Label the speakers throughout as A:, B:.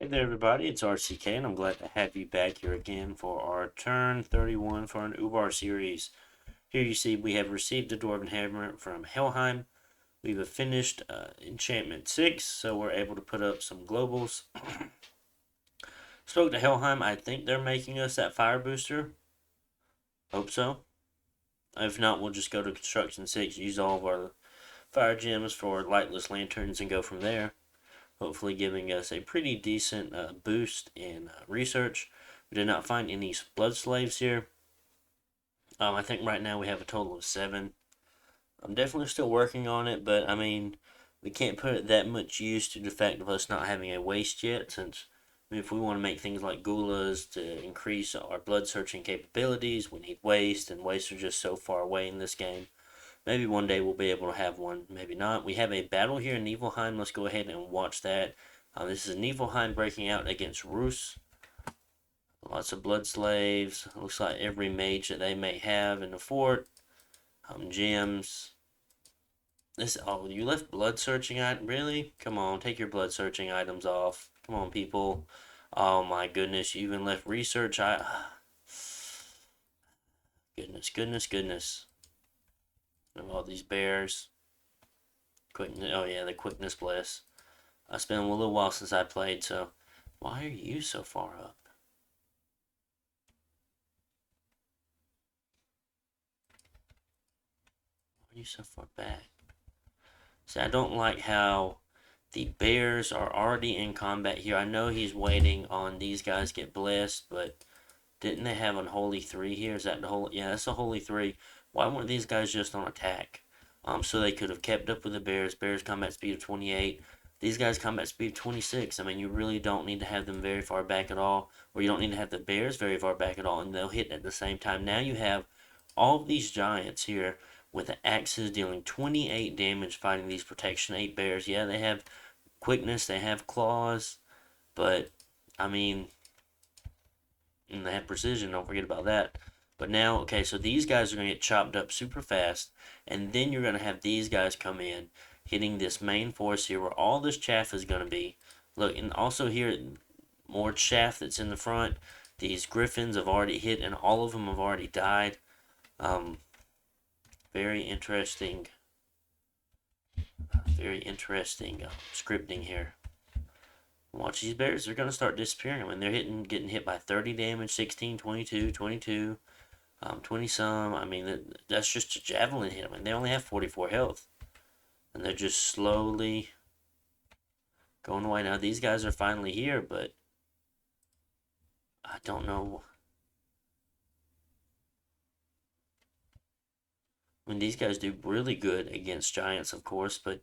A: Hey there, everybody. It's RCK, and I'm glad to have you back here again for our turn 31 for an Ubar series. Here you see we have received the Dwarven Hammer from Helheim. We've finished Enchantment 6, so we're able to put up some globals. Spoke to Helheim. I think they're making us that fire booster. Hope so. If not, we'll just go to Construction 6, use all of our fire gems for lightless lanterns, and go from there. Hopefully giving us a pretty decent boost in research. We did not find any blood slaves here. I think right now we have a total of 7. I'm definitely still working on it, but I mean, we can't put it that much use to the fact of us not having a waste yet, since if we want to make things like gulas to increase our blood searching capabilities, we need waste, and wastes are just so far away in this game. Maybe one day we'll be able to have one, maybe not. We have a battle here in Niflheim. Let's go ahead and watch that. This is Niflheim breaking out against Rus. Lots of blood slaves. Looks like every mage that they may have in the fort. Gems. Oh, you left blood searching item? Really? Come on, take your blood searching items off. Come on, people. Oh my goodness, you even left research. Goodness. Of all these bears. Oh yeah, the quickness bless. It's been a little while since I played, so why are you so far up? Why are you so far back? See, I don't like how the bears are already in combat here. I know he's waiting on these guys get blessed, but didn't they have unholy 3 here? Is that the whole? Yeah, that's a holy 3. Why weren't these guys just on attack? So they could have kept up with the bears. Bears combat speed of 28. These guys combat speed of 26. I mean, you really don't need to have them very far back at all, or you don't need to have the bears very far back at all, and they'll hit at the same time. Now you have all of these giants here with the axes dealing 28 damage fighting these protection 8 bears. Yeah, they have quickness, they have claws, but I mean, and they have precision, don't forget about that. But now, okay, so these guys are going to get chopped up super fast, and then you're going to have these guys come in, hitting this main force here where all this chaff is going to be. Look, and also here, more chaff that's in the front. These griffins have already hit, and all of them have already died. Um, very interesting, scripting here. Watch these bears, they're going to start disappearing. I mean, they're getting hit by 30 damage, 16, 22, 22. 20 some. I mean, that's just a javelin hit. I mean, they only have 44 health. And they're just slowly going away. Now, these guys are finally here, but I don't know. I mean, these guys do really good against giants, of course, but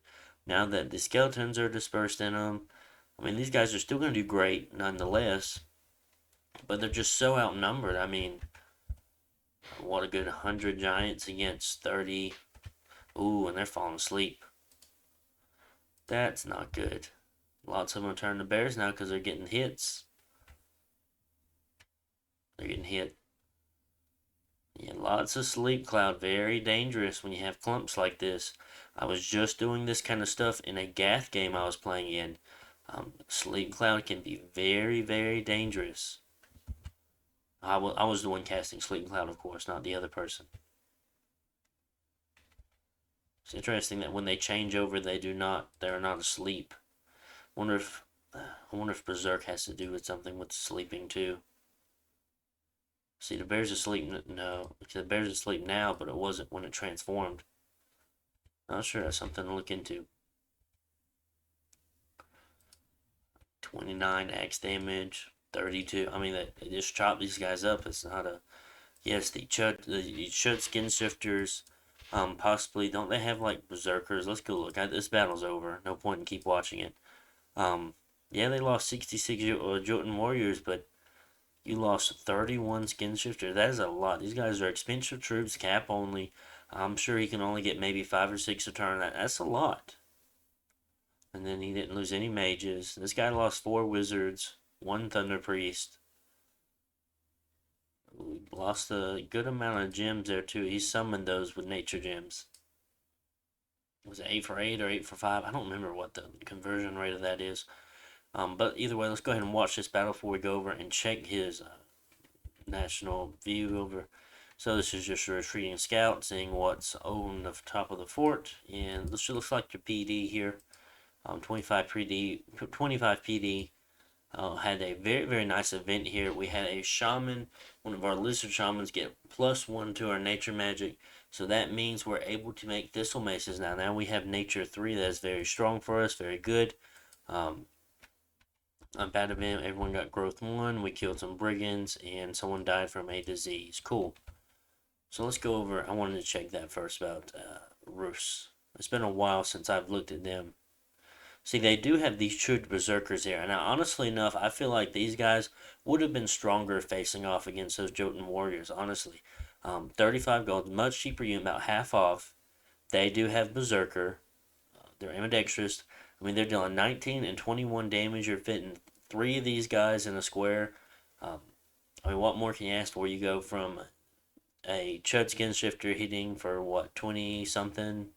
A: now that the skeletons are dispersed in them, I mean, these guys are still going to do great nonetheless, but they're just so outnumbered. I mean, what a good 100 giants against 30. Ooh, and they're falling asleep. That's not good. Lots of them are turning to bears now because they're getting hits. They're getting hit. Yeah, lots of sleep cloud. Very dangerous when you have clumps like this. I was just doing this kind of stuff in a Gath game I was playing in. Sleep cloud can be very dangerous. I was the one casting sleep cloud, of course, not the other person. It's interesting that when they change over, they're not asleep. Wonder if, I wonder if Berserk has to do with something with sleeping too. See, the bear's asleep. No, the bear's asleep now, but it wasn't when it transformed. Not sure. That's something to look into. 29 axe damage, 32. I mean, they just chop these guys up. It's not a. Yes, the Chud skin shifters. Possibly. Don't they have like berserkers? Let's go look. This battle's over. No point in keep watching it. Yeah, they lost 66 Jotun warriors, but you lost 31 skin shifter. That is a lot. These guys are expensive troops, cap only. I'm sure he can only get maybe 5 or 6 a turn. That's a lot. And then he didn't lose any mages. This guy lost 4 wizards, 1 thunder priest. We lost a good amount of gems there too. He summoned those with nature gems. Was it 8 for 8 or 8 for 5? I don't remember what the conversion rate of that is. But either way, let's go ahead and watch this battle before we go over and check his national view over. So this is just a retreating scout, seeing what's on the top of the fort, and this looks like your PD here. 25 PD, 25 PD. Had a very nice event here. We had a shaman, one of our lizard shamans, get +1 to our nature magic. So that means we're able to make thistle maces now. Now we have nature 3 that is very strong for us, very good. A bad event, everyone got growth 1. We killed some brigands and someone died from a disease. Cool. So let's go over. I wanted to check that first about Rus. It's been a while since I've looked at them. See, they do have these true berserkers here, and honestly enough, I feel like these guys would have been stronger facing off against those Jotun warriors. Honestly, 35 gold, much cheaper unit, about half off. They do have berserker. They're ambidextrous. I mean, they're dealing 19 and 21 damage. You're fitting 3 of these guys in a square. Um, I mean, what more can you ask for? You go from a Chud Skin Shifter hitting for what, 20 something,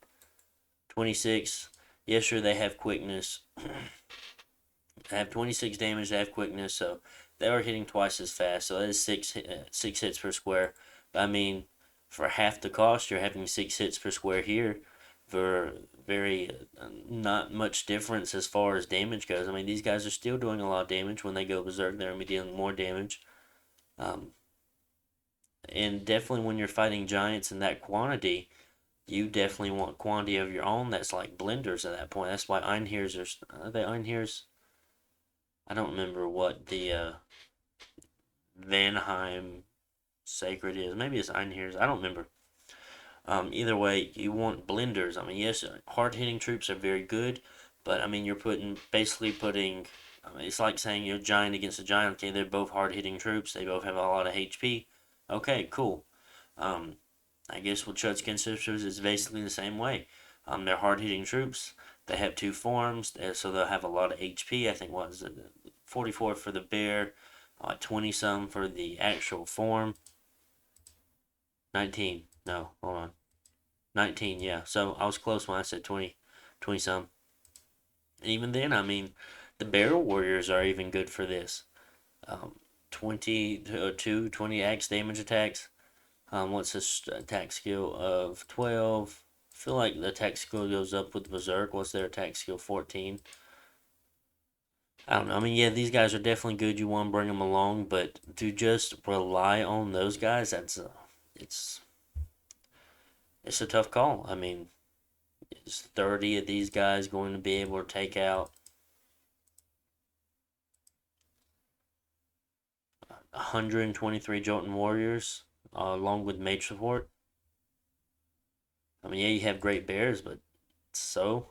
A: 26. Yes, sure, they have quickness. They have 26 damage, they have quickness, so they are hitting twice as fast. So that is six hits per square. But I mean, for half the cost, you're having 6 hits per square here for very not much difference as far as damage goes. I mean, these guys are still doing a lot of damage when they go berserk. They're going to be dealing more damage. And definitely when you're fighting giants in that quantity, you definitely want quantity of your own that's like blenders at that point. That's why Einhirs are they Einhirs? I don't remember what the Vanheim Sacred is. Maybe it's Einhirs. I don't remember. Either way, you want blenders. I mean, yes, hard hitting troops are very good, but I mean, you're basically putting. I mean, it's like saying you're a giant against a giant. Okay, they're both hard hitting troops. They both have a lot of HP. Okay, cool. Um, I guess with Chudskin Sisters, it's basically the same way. They're hard hitting troops. They have 2 forms, so they'll have a lot of HP. I think what is it, 44 for the bear, 20 some for the actual form. 19. No, hold on. 19, yeah. So I was close when I said 20, 20 some. And even then, I mean, the barrel warriors are even good for this. 20 axe damage attacks. What's this attack skill of 12? I feel like the attack skill goes up with Berserk. What's their attack skill? 14. I don't know. I mean, yeah, these guys are definitely good. You want to bring them along, but to just rely on those guys, it's it's a tough call. I mean, is 30 of these guys going to be able to take out 123 Jotun warriors along with mage support? I mean, yeah, you have great bears, but so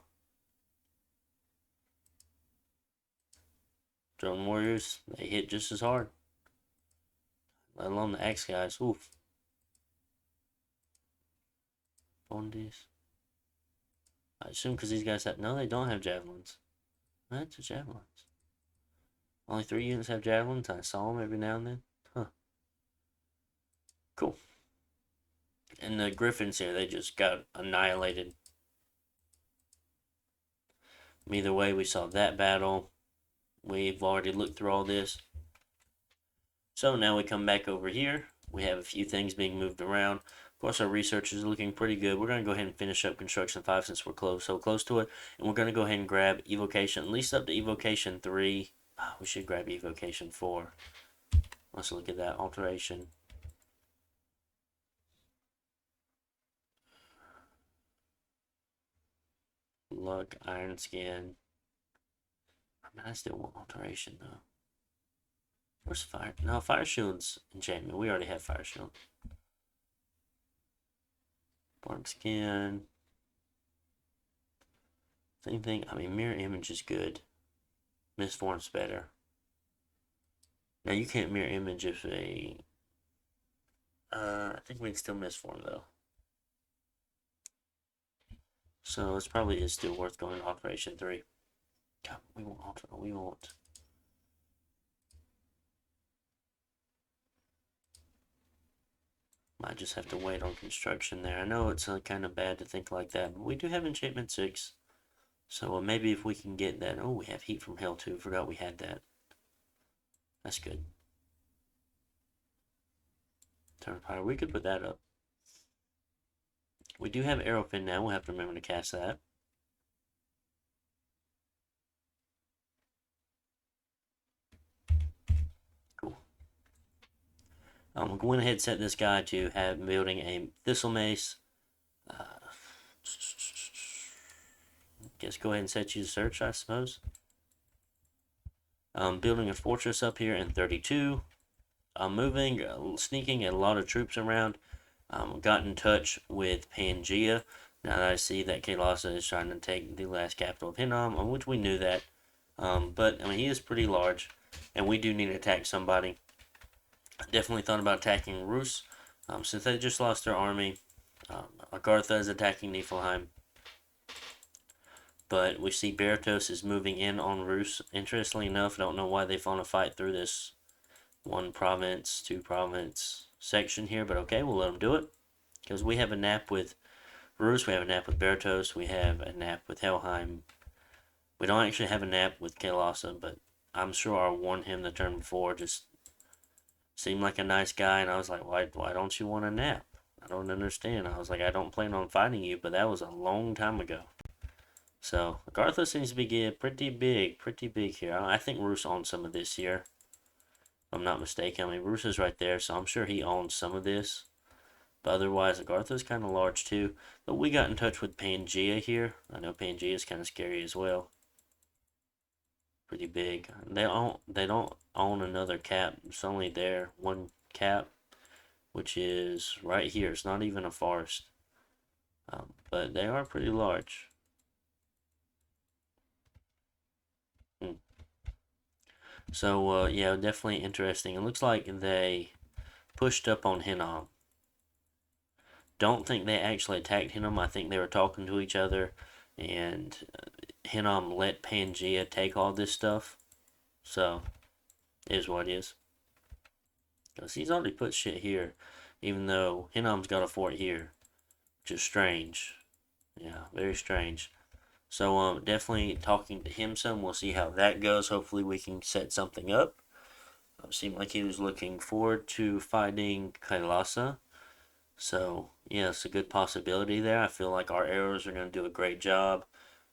A: Jotun warriors, they hit just as hard. Let alone the X guys. Oof. Undies. I assume because these guys have. No, they don't have javelins. That's the javelins. Only 3 units have javelins. I saw them every now and then. Huh. Cool. And the griffins here, they just got annihilated. Either way, we saw that battle. We've already looked through all this. So now we come back over here. We have a few things being moved around. Of course, our research is looking pretty good. We're going to go ahead and finish up Construction 5 since we're so close to it. And we're going to go ahead and grab Evocation, at least up to Evocation 3. We should grab Evocation 4. Let's look at that alteration. Luck, Iron Skin. I mean, I still want alteration though. Where's Fire? No, Fire Shield's enchantment. We already have Fire Shield. Bark Skin. Same thing. I mean, Mirror Image is good. Misform's better. Now, you can't Mirror Image if a... I think we can still Misform, though. So, it's probably is still worth going to Alteration 3. God, we won't alter... We won't... Might just have to wait on construction there. I know it's kind of bad to think like that, but we do have Enchantment 6. So maybe if we can get that. Oh, we have Heat from Hell too. Forgot we had that. That's good. Turn Fire. We could put that up. We do have Arrowfin now. We'll have to remember to cast that. Cool. I'm going ahead and set this guy to have building a Thistle Mace. Guess go ahead and set you to search, I suppose. Building a fortress up here in 32. Moving, sneaking a lot of troops around. Got in touch with Pangea. Now that I see that Kalasa is trying to take the last capital of Hinnom, which we knew that. But, I mean, he is pretty large, and we do need to attack somebody. I definitely thought about attacking Rus, since they just lost their army. Agartha is attacking Niflheim. But we see Baratos is moving in on Rus. Interestingly enough, I don't know why they want to fight through this 1 province, 2 province section here, but okay, we'll let them do it. Because we have a nap with Rus, we have a nap with Baratos, we have a nap with Helheim. We don't actually have a nap with Kalasa, but I'm sure I warned him the turn before. Just seemed like a nice guy, and I was like, why don't you want a nap? I don't understand. I was like, I don't plan on fighting you, but that was a long time ago. So, Agartha seems to be getting pretty big here. I think Rus owns some of this here. If I'm not mistaken. I mean, Rus is right there, so I'm sure he owns some of this. But otherwise, Agartha's kind of large too. But we got in touch with Pangea here. I know Pangea is kind of scary as well. Pretty big. They don't own another cap. It's only their 1 cap, which is right here. It's not even a forest. But they are pretty large. So, yeah, definitely interesting. It looks like they pushed up on Hinnom. Don't think they actually attacked Hinnom. I think they were talking to each other, and Hinnom let Pangea take all this stuff. So, it is what it is. Because he's already put shit here, even though Hinnom's got a fort here, which is strange. Yeah, very strange. So, definitely talking to him some. We'll see how that goes. Hopefully, we can set something up. Seemed like he was looking forward to fighting Kailasa. So, yeah, it's a good possibility there. I feel like our arrows are going to do a great job.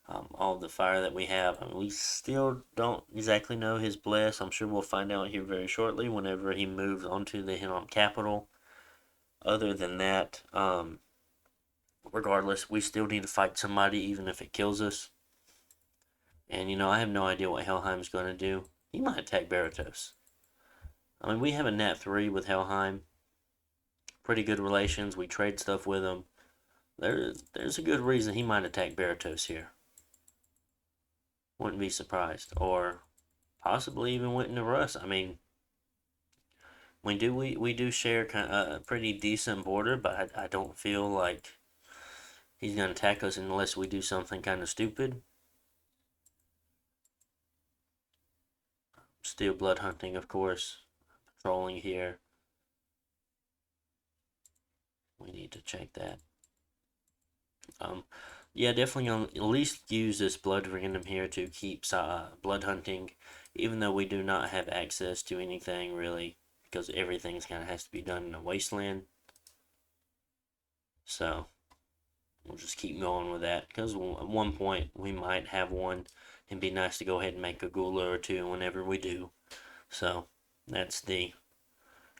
A: All the fire that we have, I mean, we still don't exactly know his bless. I'm sure we'll find out here very shortly whenever he moves onto the Hinnom capital. Other than that, regardless, we still need to fight somebody even if it kills us. And, I have no idea what Helheim's going to do. He might attack Baratos. I mean, we have a nat 3 with Helheim. Pretty good relations. We trade stuff with him. There's a good reason he might attack Baratos here. Wouldn't be surprised. Or possibly even went into Russ. I mean, we do share kind of a pretty decent border, but I don't feel like he's going to attack us unless we do something kind of stupid. Still blood hunting, of course. Patrolling here. We need to check that. Yeah, definitely at least use this blood random here to keep blood hunting, even though we do not have access to anything really, because everything kind of has to be done in a wasteland. So we'll just keep going with that, because at one point we might have one, and be nice to go ahead and make a gula or two whenever we do. So that's the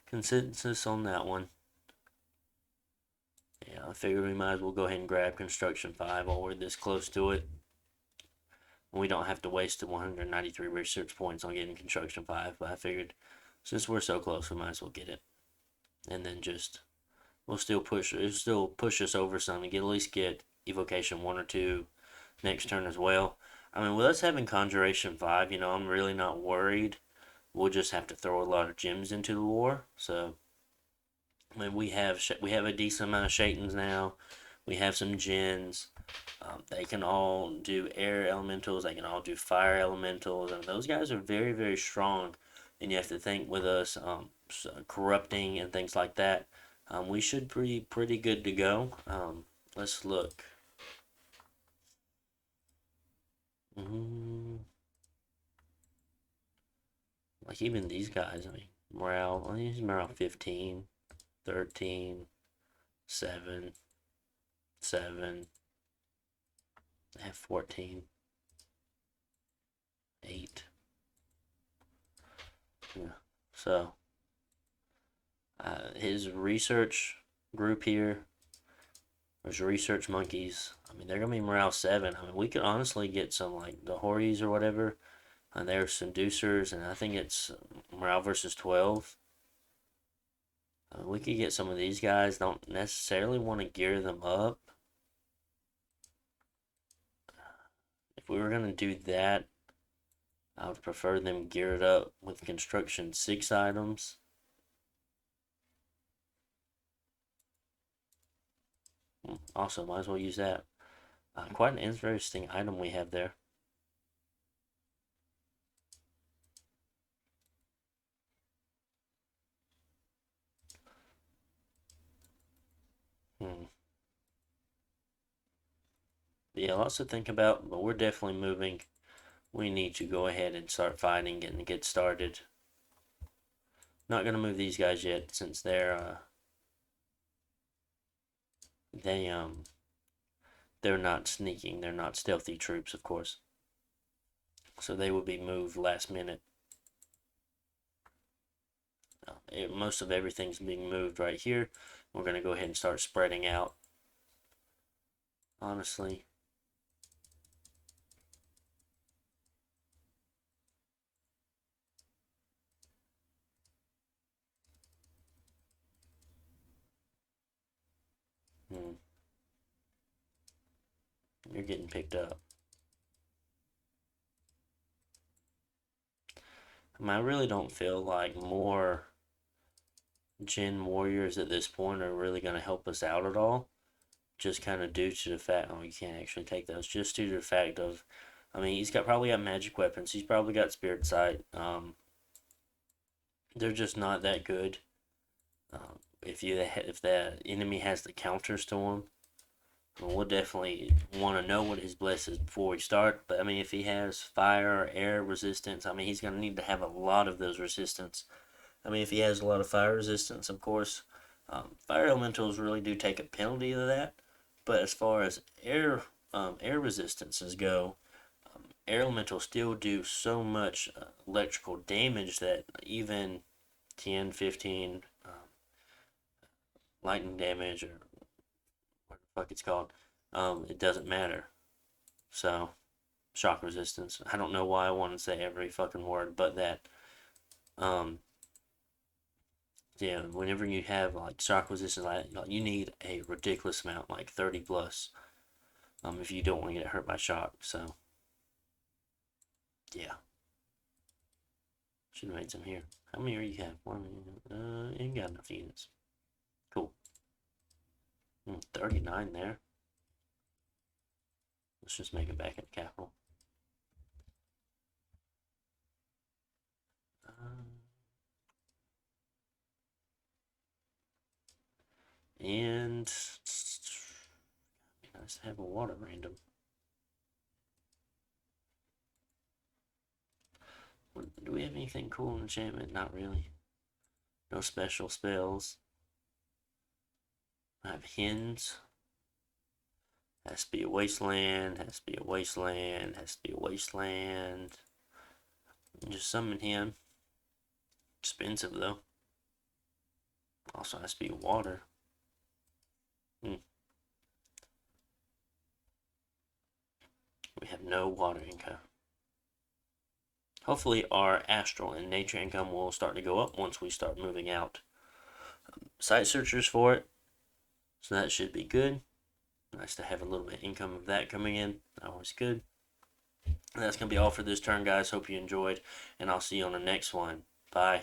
A: consensus on that one. Yeah, I figured we might as well go ahead and grab Construction 5 while we're this close to it. We don't have to waste the 193 research points on getting Construction 5, but I figured since we're so close, we might as well get it. And then it'll still push us over some and at least get Evocation 1 or 2 next turn as well. I mean, with us having Conjuration 5, I'm really not worried. We'll just have to throw a lot of gems into the war, so I mean, we have a decent amount of Shaitans now. We have some Djinns. They can all do air elementals. They can all do fire elementals. And those guys are very, very strong. And you have to think with us corrupting and things like that. We should be pretty good to go. Let's look. Mm, like even these guys, I mean, morale, I think morale 15, 13, 7, 7, they have 14, 8. Yeah. So, his research group here, there's research monkeys. I mean, they're gonna be morale 7. I mean, we could honestly get some like the Horties or whatever, and they're seducers, and I think it's morale versus 12. We could get some of these guys. Don't necessarily want to gear them up. If we were gonna do that, I would prefer them geared up with construction 6 items. Also, might as well use that. Quite an interesting item we have there. Hmm. Yeah, lots to think about, but we're definitely moving. We need to go ahead and start fighting and get started. Not gonna move these guys yet since they they're not sneaking, they're not stealthy troops, of course. So they will be moved last minute. Most of everything's being moved right here. We're gonna go ahead and start spreading out. Honestly, hmm, you're getting picked up. I mean, I really don't feel like more Gen warriors at this point are really going to help us out at all. Just kind of due to the fact, oh, you can't actually take those. Just due to the fact of, I mean, he's got probably got magic weapons. He's probably got spirit sight. They're just not that good. If the enemy has the counters to him, we'll definitely want to know what his bless is before we start. But I mean, if he has fire or air resistance, I mean, he's going to need to have a lot of those resistance. I mean, if he has a lot of fire resistance, of course, fire elementals really do take a penalty of that. But as far as air resistances go, air elementals still do so much electrical damage that even 10, 15 lightning damage or what the fuck it's called, it doesn't matter. So, shock resistance. I don't know why I want to say every fucking word but that. Um, yeah, whenever you have like shock resistance, like you need a ridiculous amount, like 30 plus, if you don't want to get hurt by shock. So, yeah, should have made some here. How many are you have? One, ain't got enough units. Cool. 39 there. Let's just make it back at capital. And nice to have a water random. Do we have anything cool in enchantment? Not really. No special spells. I have hens. Has to be a wasteland. Has to be a wasteland. Has to be a wasteland. Just summon him. Expensive though. Also has to be water. We have no water income. Hopefully our astral and nature income will start to go up once we start moving out site searchers for it. So that should be good. Nice to have a little bit of income of that coming in. Always good. And that's going to be all for this turn, guys. Hope you enjoyed, and I'll see you on the next one. Bye.